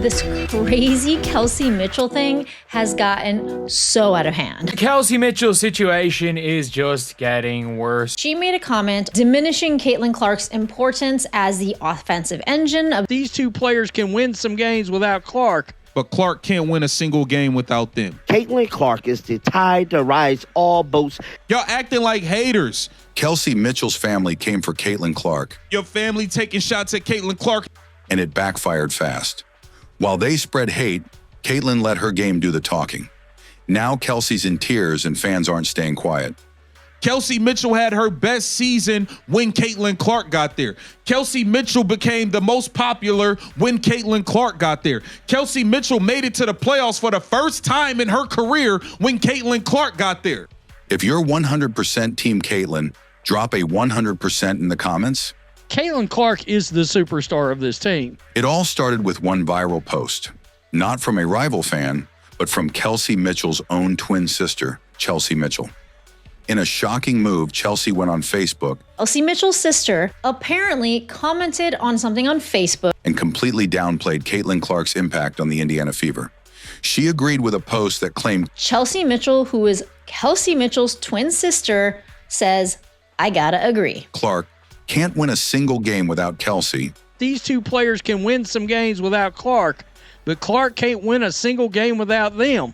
This crazy Kelsey Mitchell thing has gotten so out of hand. The Kelsey Mitchell situation is just getting worse. She made a comment diminishing Caitlin Clark's importance as the offensive engine of these two players can win some games without Clark, but Clark can't win a single game without them. Caitlin Clark is the tide that rises all boats. Y'all acting like haters. Kelsey Mitchell's family came for Caitlin Clark. Your family taking shots at Caitlin Clark. And it backfired fast. While they spread hate, Caitlin let her game do the talking. Now Kelsey's in tears and fans aren't staying quiet. Kelsey Mitchell had her best season when Caitlin Clark got there. Kelsey Mitchell became the most popular when Caitlin Clark got there. Kelsey Mitchell made it to the playoffs for the first time in her career when Caitlin Clark got there. If you're 100% Team Caitlin, drop a 100% in the comments. Caitlin Clark is the superstar of this team. It all started with one viral post, not from a rival fan, but from Kelsey Mitchell's own twin sister, Chelsea Mitchell. In a shocking move, Chelsea went on Facebook. Kelsey Mitchell's sister apparently commented on something on Facebook And completely downplayed Caitlin Clark's impact on the Indiana Fever. She agreed with a post that claimed Chelsea Mitchell, who is Kelsey Mitchell's twin sister, says, "I gotta agree. Clark can't win a single game without Kelsey. These two players can win some games without Clark, but Clark can't win a single game without them.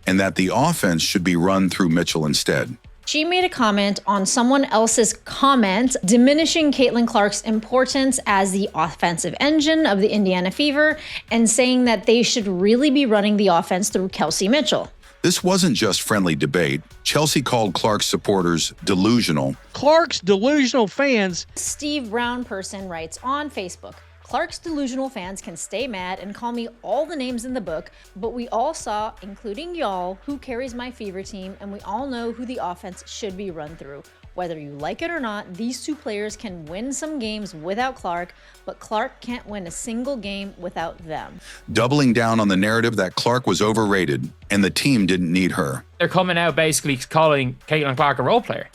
And that the offense should be run through Mitchell instead. She made a comment on someone else's comment, diminishing Caitlin Clark's importance as the offensive engine of the Indiana Fever and saying that they should really be running the offense through Kelsey Mitchell. This wasn't just friendly debate. Chelsea called Clark's supporters delusional. Clark's delusional fans. Steve Brown person writes on Facebook, Clark's delusional fans can stay mad and call me all the names in the book, but we all saw, including y'all, who carries my Fever team, and we all know who the offense should be run through. Whether you like it or not, these two players can win some games without Clark, but Clark can't win a single game without them. Doubling down on the narrative that Clark was overrated and the team didn't need her. They're coming out basically calling Caitlin Clark a role player.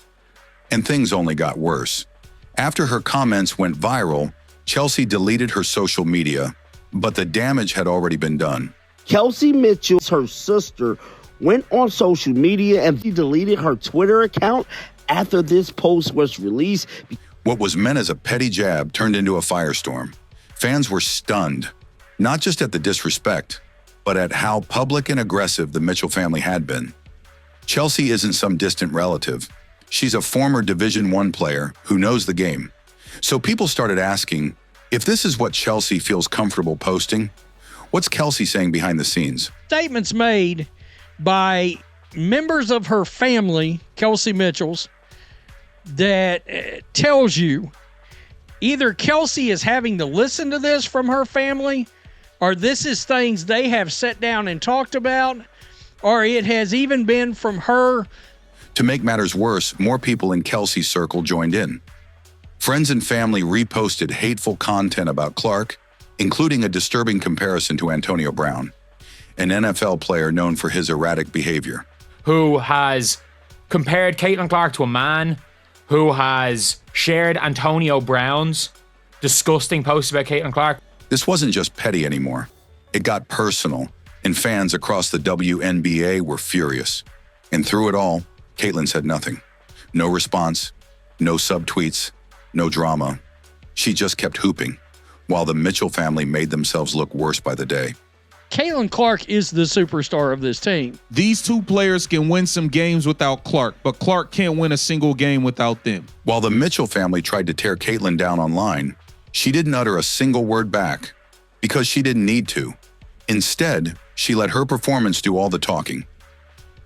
And things only got worse. After her comments went viral, Chelsea deleted her social media, but the damage had already been done. Kelsey Mitchell, her sister, went on social media and she deleted her Twitter account after this post was released. What was meant as a petty jab turned into a firestorm. Fans were stunned, not just at the disrespect, but at how public and aggressive the Mitchell family had been. Chelsea isn't some distant relative. She's a former Division I player who knows the game. So people started asking, if this is what Chelsea feels comfortable posting, what's Kelsey saying behind the scenes? Statements made by members of her family, Kelsey Mitchell's, that tells you either Kelsey is having to listen to this from her family, or this is things they have sat down and talked about, or it has even been from her. To make matters worse, more people in Kelsey's circle joined in. Friends and family reposted hateful content about Clark, including a disturbing comparison to Antonio Brown, an NFL player known for his erratic behavior. Who has compared Caitlin Clark to a man, who has shared Antonio Brown's disgusting posts about Caitlin Clark. This wasn't just petty anymore. It got personal, and fans across the WNBA were furious. And through it all, Caitlin said nothing. No response, no subtweets, no drama. She just kept hooping, while the Mitchell family made themselves look worse by the day. Caitlin Clark is the superstar of this team. These two players can win some games without Clark, but Clark can't win a single game without them. While the Mitchell family tried to tear Caitlin down online, she didn't utter a single word back because she didn't need to. Instead, she let her performance do all the talking.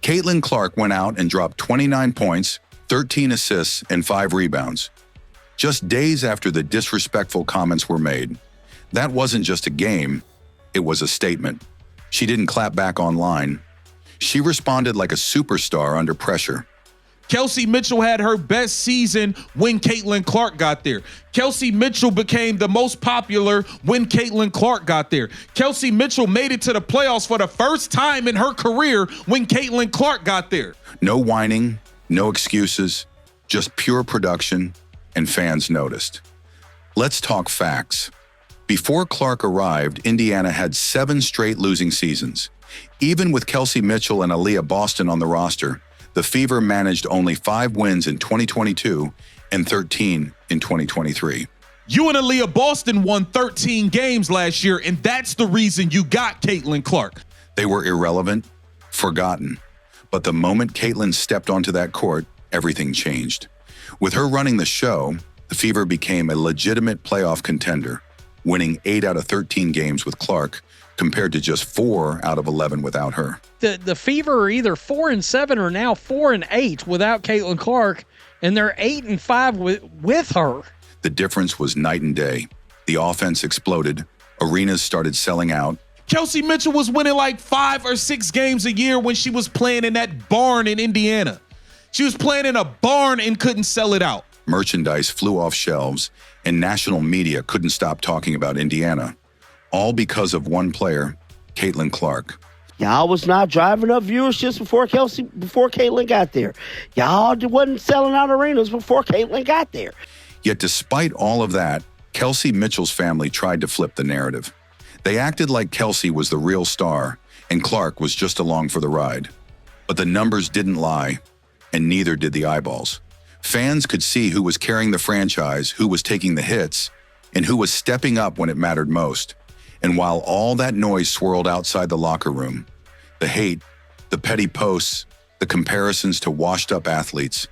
Caitlin Clark went out and dropped 29 points, 13 assists, and 5 rebounds. Just days after the disrespectful comments were made. That wasn't just a game, it was a statement. She didn't clap back online. She responded like a superstar under pressure. Kelsey Mitchell had her best season when Caitlin Clark got there. Kelsey Mitchell became the most popular when Caitlin Clark got there. Kelsey Mitchell made it to the playoffs for the first time in her career when Caitlin Clark got there. No whining, no excuses, just pure production, and fans noticed. Let's talk facts. Before Clark arrived, Indiana had 7 straight losing seasons. Even with Kelsey Mitchell and Aaliyah Boston on the roster, the Fever managed only 5 wins in 2022 and 13 in 2023. You and Aaliyah Boston won 13 games last year, and that's the reason you got Caitlin Clark. They were irrelevant, forgotten. But the moment Caitlin stepped onto that court, everything changed. With her running the show, the Fever became a legitimate playoff contender, winning 8 out of 13 games with Clark, compared to just 4 out of 11 without her. The Fever are either 4-7 or now 4-8 without Caitlin Clark, and they're 8-5 with her. The difference was night and day. The offense exploded. Arenas started selling out. Kelsey Mitchell was winning like 5 or 6 games a year when she was playing in that barn in Indiana. She was playing in a barn and couldn't sell it out. Merchandise flew off shelves, and national media couldn't stop talking about Indiana. All because of one player, Caitlin Clark. Y'all was not driving up viewerships before Caitlin got there. Y'all wasn't selling out arenas before Caitlin got there. Yet despite all of that, Kelsey Mitchell's family tried to flip the narrative. They acted like Kelsey was the real star and Clark was just along for the ride. But the numbers didn't lie, and neither did the eyeballs. Fans could see who was carrying the franchise, who was taking the hits, and who was stepping up when it mattered most. And while all that noise swirled outside the locker room, the hate, the petty posts, the comparisons to washed-up athletes,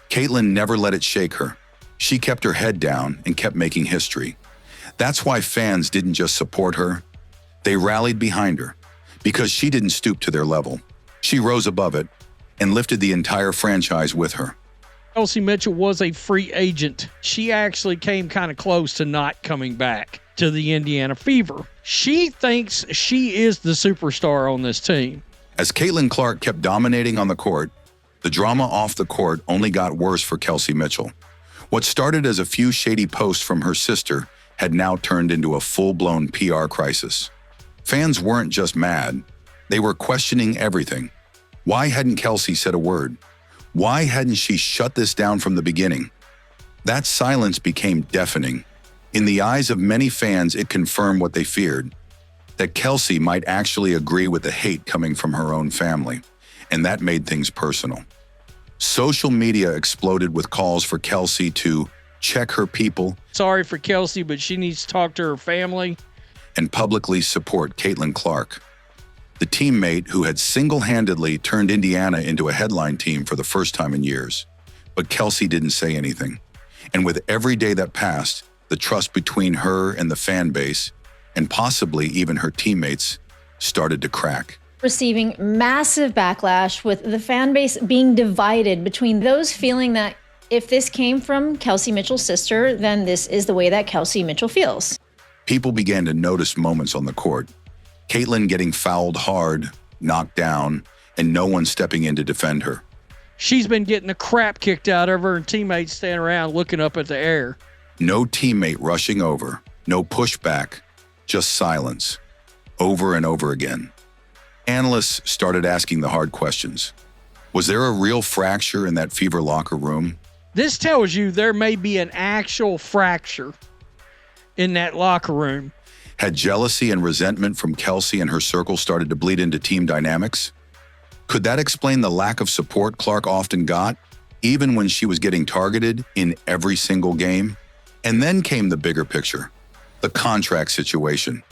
Caitlin never let it shake her. She kept her head down and kept making history. That's why fans didn't just support her. They rallied behind her because she didn't stoop to their level. She rose above it and lifted the entire franchise with her. Kelsey Mitchell was a free agent. She actually came kind of close to not coming back to the Indiana Fever. She thinks she is the superstar on this team. As Caitlin Clark kept dominating on the court, the drama off the court only got worse for Kelsey Mitchell. What started as a few shady posts from her sister had now turned into a full-blown PR crisis. Fans weren't just mad, they were questioning everything. Why hadn't Kelsey said a word? Why hadn't she shut this down from the beginning? That silence became deafening. In the eyes of many fans, it confirmed what they feared, that Kelsey might actually agree with the hate coming from her own family, and that made things personal. Social media exploded with calls for Kelsey to check her people. Sorry for Kelsey, but she needs to talk to her family. And publicly support Caitlin Clark, the teammate who had single-handedly turned Indiana into a headline team for the first time in years. But Kelsey didn't say anything. And with every day that passed, the trust between her and the fan base, and possibly even her teammates, started to crack. Receiving massive backlash, with the fan base being divided between those feeling that if this came from Kelsey Mitchell's sister, then this is the way that Kelsey Mitchell feels. People began to notice moments on the court. Caitlin getting fouled hard, knocked down, and no one stepping in to defend her. She's been getting the crap kicked out of her and teammates standing around looking up at the air. No teammate rushing over, no pushback, just silence, over and over again. Analysts started asking the hard questions. Was there a real fracture in that Fever locker room? This tells you there may be an actual fracture in that locker room. Had jealousy and resentment from Kelsey and her circle started to bleed into team dynamics? Could that explain the lack of support Clark often got, even when she was getting targeted in every single game? And then came the bigger picture, the contract situation.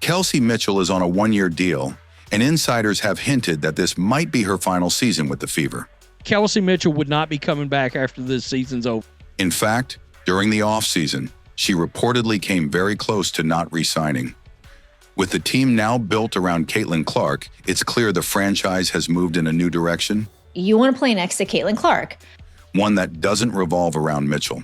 Kelsey Mitchell is on a 1-year deal, and insiders have hinted that this might be her final season with the Fever. Kelsey Mitchell would not be coming back after this season's over. In fact, during the offseason, she reportedly came very close to not re-signing. With the team now built around Caitlin Clark, it's clear the franchise has moved in a new direction. You want to play next to Caitlin Clark. One that doesn't revolve around Mitchell.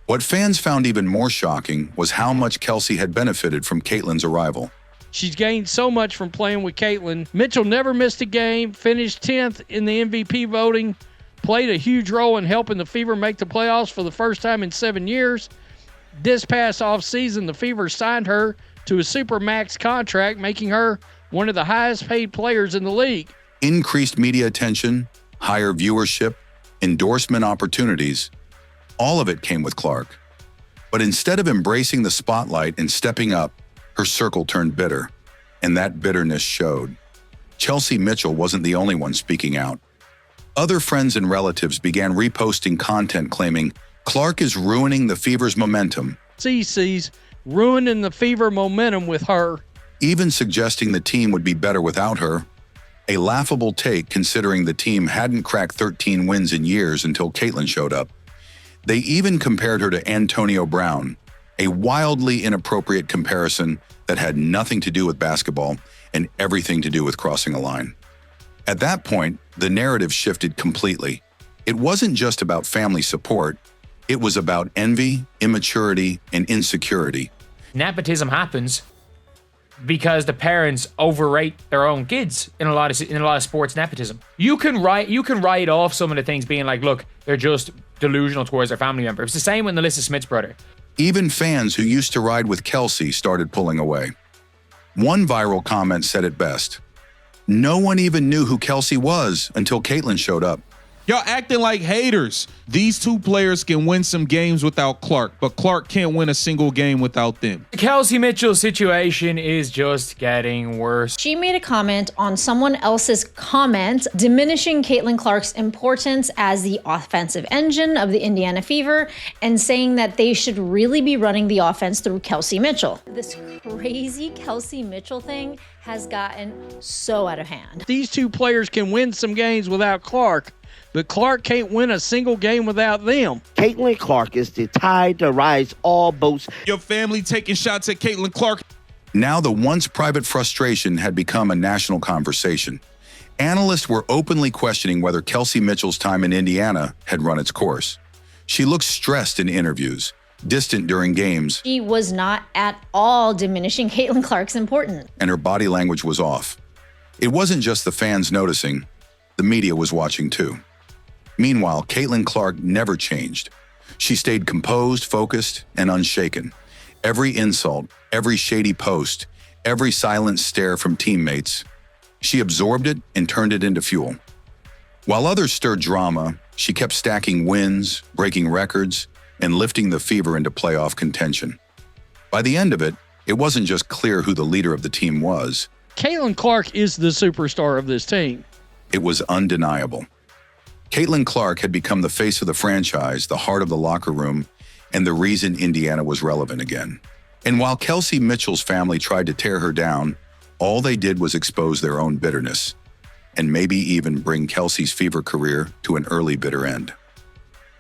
What fans found even more shocking was how much Kelsey had benefited from Caitlin's arrival. She's gained so much from playing with Caitlin. Mitchell never missed a game, finished 10th in the MVP voting, played a huge role in helping the Fever make the playoffs for the first time in 7 years. This past offseason, the Fever signed her to a Supermax contract, making her one of the highest paid players in the league. Increased media attention, higher viewership, endorsement opportunities, all of it came with Clark. But instead of embracing the spotlight and stepping up, her circle turned bitter, and that bitterness showed. Kelsey Mitchell wasn't the only one speaking out. Other friends and relatives began reposting content claiming Clark is ruining the Fever's momentum, CC's ruining the Fever momentum with her. even suggesting the team would be better without her. A laughable take considering the team hadn't cracked 13 wins in years until Caitlin showed up. They even compared her to Antonio Brown, a wildly inappropriate comparison that had nothing to do with basketball and everything to do with crossing a line. At that point, the narrative shifted completely. It wasn't just about family support, it was about envy, immaturity, and insecurity. Nepotism happens because the parents overrate their own kids in a lot of sports. Nepotism. You can write off some of the things being like, look, they're just delusional towards their family member. It's the same with Alyssa Smith's brother. Even fans who used to ride with Kelsey started pulling away. One viral comment said it best: "No one even knew who Kelsey was until Caitlin showed up." Y'all acting like haters. These two players can win some games without Clark, but Clark can't win a single game without them. The Kelsey Mitchell situation is just getting worse. She made a comment on someone else's comment, diminishing Caitlin Clark's importance as the offensive engine of the Indiana Fever and saying that they should really be running the offense through Kelsey Mitchell. This crazy Kelsey Mitchell thing has gotten so out of hand. These two players can win some games without Clark, but Clark can't win a single game without them. Caitlin Clark is the tide that rises all boats. Your family taking shots at Caitlin Clark. Now the once private frustration had become a national conversation. Analysts were openly questioning whether Kelsey Mitchell's time in Indiana had run its course. She looked stressed in interviews, distant during games, She was not at all diminishing Caitlin Clark's importance. and her body language was off. It wasn't just the fans noticing, the media was watching too. Meanwhile, Caitlin Clark never changed. She stayed composed, focused, and unshaken. Every insult, every shady post, every silent stare from teammates, she absorbed it and turned it into fuel. While others stirred drama, she kept stacking wins, breaking records, and lifting the Fever into playoff contention. By the end of it, it wasn't just clear who the leader of the team was, Caitlin Clark is the superstar of this team. it was undeniable. Caitlin Clark had become the face of the franchise, the heart of the locker room, and the reason Indiana was relevant again. And while Kelsey Mitchell's family tried to tear her down, all they did was expose their own bitterness, and maybe even bring Kelsey's Fever career to an early bitter end.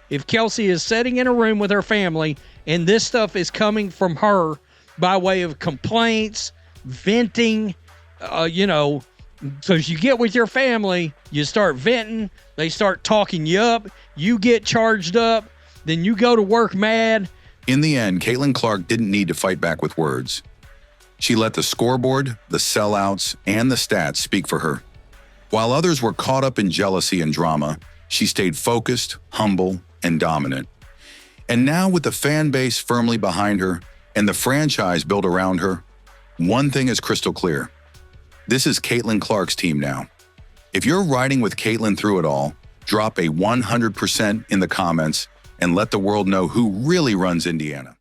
If Kelsey is sitting in a room with her family and this stuff is coming from her by way of complaints, venting, because you get with your family, you start venting, they start talking you up, you get charged up, then you go to work mad. In the end, Caitlin Clark didn't need to fight back with words. She let the scoreboard, the sellouts, and the stats speak for her. While others were caught up in jealousy and drama, she stayed focused, humble, and dominant. And now, with the fan base firmly behind her and the franchise built around her, one thing is crystal clear. This is Caitlin Clark's team now. If you're riding with Caitlin through it all, drop a 100% in the comments and let the world know who really runs Indiana.